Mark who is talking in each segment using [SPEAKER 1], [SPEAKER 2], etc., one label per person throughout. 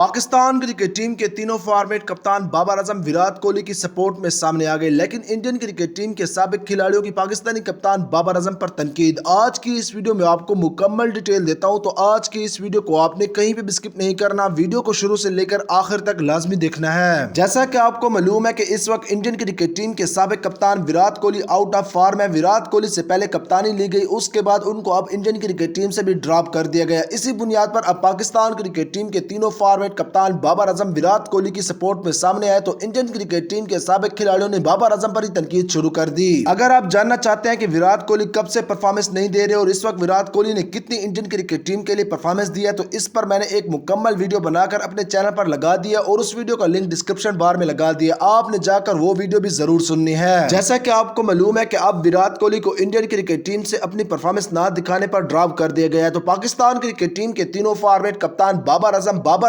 [SPEAKER 1] Pakistan cricket team کے تینوں format کپتان بابر اعظم وراٹ کوہلی کی سپورٹ میں سامنے آ گئے، لیکن انڈین کرکٹ ٹیم کے سابق کھلاڑیوں کی پاکستانی کپتان بابر اعظم پر تنقید۔ آج کی اس ویڈیو میں آپ کو مکمل ڈیٹیل دیتا ہوں، تو آج کی اس ویڈیو کو آپ نے کہیں بھی سکپ نہیں کرنا، ویڈیو کو شروع سے لے کر آخر تک لازمی دیکھنا ہے۔ جیسا کہ آپ کو معلوم ہے کہ اس وقت انڈین کرکٹ ٹیم کے سابق کپتان Virat Kohli out of form ہے۔ وراٹ کوہلی سے پہلے کپتانی لی گئی، اس کے بعد ان کو اب انڈین کرکٹ ٹیم سے بھی ڈراپ کر دیا گیا۔ اسی بنیاد پر اب پاکستان کرکٹ ٹیم کے تینوں فارمیٹ کپتان بابر اعظم وراٹ کوہلی کی سپورٹ میں سامنے آئے، تو انڈین کرکٹ ٹیم کے سابق کھلاڑیوں نے بابر اعظم پر ہی تنقید شروع کر دی۔ اگر آپ جاننا چاہتے ہیں کہ وراٹ کوہلی کب سے پرفارمنس نہیں دے رہے اور اس وقت وراٹ کوہلی نے کتنی انڈین کرکٹ ٹیم کے لیے پرفارمنس دی ہے، تو اس پر میں نے ایک مکمل ویڈیو بنا کر اپنے چینل پر لگا دیا اور اس ویڈیو کا لنک ڈسکرپشن بار میں لگا دیا، آپ نے جا کر وہ ویڈیو بھی ضرور سننی ہے۔ جیسا کہ آپ کو معلوم ہے کہ اب وراٹ کوہلی کو انڈین کرکٹ ٹیم سے اپنی پرفارمنس نہ دکھانے پر ڈراپ کر دیا گیا ہے، تو پاکستان کرکٹ ٹیم کے تینوں فارمیٹ کپتان بابر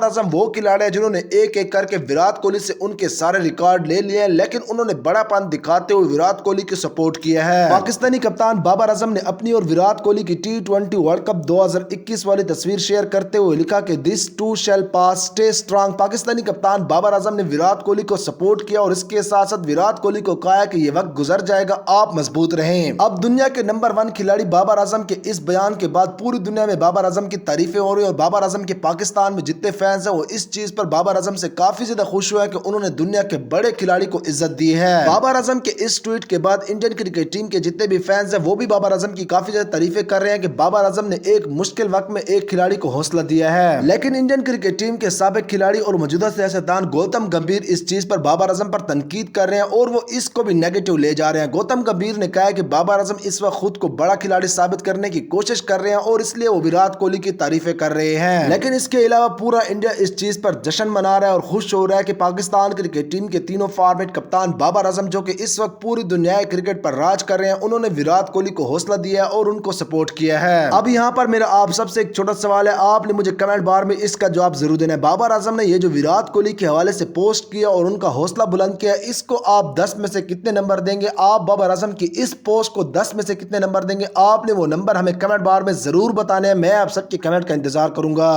[SPEAKER 1] اعظم وہ کھلاڑی ہیں جنہوں نے ایک ایک کر کے وراٹ کوہلی سے ان کے سارے ریکارڈ لے لیے ہیں، لیکن انہوں نے بڑا پن دکھاتے ہوئے وراٹ کوہلی کی سپورٹ کیا ہے۔ پاکستانی کپتان بابر اعظم نے اپنی اور وراٹ کوہلی کی T20 ورلڈ کپ 2021 والی تصویر شیئر کرتے ہوئے لکھا کہ "this to shall pass, stay strong". Pakistani کپتان بابر اعظم نے وراٹ کوہلی کو سپورٹ کیا اور اس کے ساتھ ساتھ وراٹ کوہلی کو کہا کہ یہ وقت گزر جائے گا، آپ مضبوط رہیں۔ اب دنیا کے نمبر 1 کھلاڑی بابر اعظم کے اس بیان کے بعد پوری دنیا میں بابر اعظم کی تعریفیں ہو رہی ہیں، اور بابر اعظم کے پاکستان میں جتنے فینس ہیں وہ اس چیز پر بابر اعظم سے کافی زیادہ خوش ہوئے کہ انہوں نے دنیا کے بڑے کھلاڑی کو عزت دی ہے۔ بابر اعظم کے اس ٹویٹ کے بعد انڈین کرکٹ ٹیم کے جتنے بھی فینس ہیں وہ بھی بابر اعظم کی کافی زیادہ تعریفیں کر رہے ہیں کہ بابر اعظم نے ایک مشکل وقت میں ایک کھلاڑی کو حوصلہ دیا ہے۔ لیکن انڈین کرکٹ ٹیم کے سابق کھلاڑی اور موجودہ سیاستدان گوتم گمبھیر اس چیز پر بابر اعظم پر تنقید کر رہے ہیں اور وہ اس کو بھی نیگیٹو لے جا رہے ہیں۔ گوتم گمبھیر نے کہا ہے کہ بابر اعظم اس وقت خود کو بڑا کھلاڑی ثابت کرنے کی کوشش کر رہے ہیں اور اس لیے وہ وراٹ کوہلی کی تعریفیں کر رہے ہیں، لیکن اس کے علاوہ پورا انڈیا اس چیز پر جشن منا رہا ہے اور خوش ہو رہا ہے کہ پاکستان کرکٹ ٹیم کے تینوں فارمیٹ کپتان بابر اعظم جو کہ اس وقت پوری دنیا کرکٹ پر راج کر رہے ہیں، انہوں نے وراٹ کوہلی کو حوصلہ دیا ہے اور ان کو سپورٹ کیا ہے۔ اب یہاں پر میرا آپ سب سے ایک چھوٹا سوال ہے، آپ نے مجھے کمنٹ بار میں اس کا جواب ضرور دینا ہے۔ بابر اعظم نے یہ جو وراٹ کوہلی کے حوالے سے پوسٹ کیا اور ان کا حوصلہ بلند کیا، اس کو آپ 10 میں سے کتنے نمبر دیں گے؟ آپ بابر اعظم کی اس پوسٹ کو 10 میں سے کتنے نمبر دیں گے؟ آپ نے وہ نمبر ہمیں کمنٹ بار میں ضرور بتانے ہیں، میں آپ سب کے کمنٹ کا انتظار کروں گا۔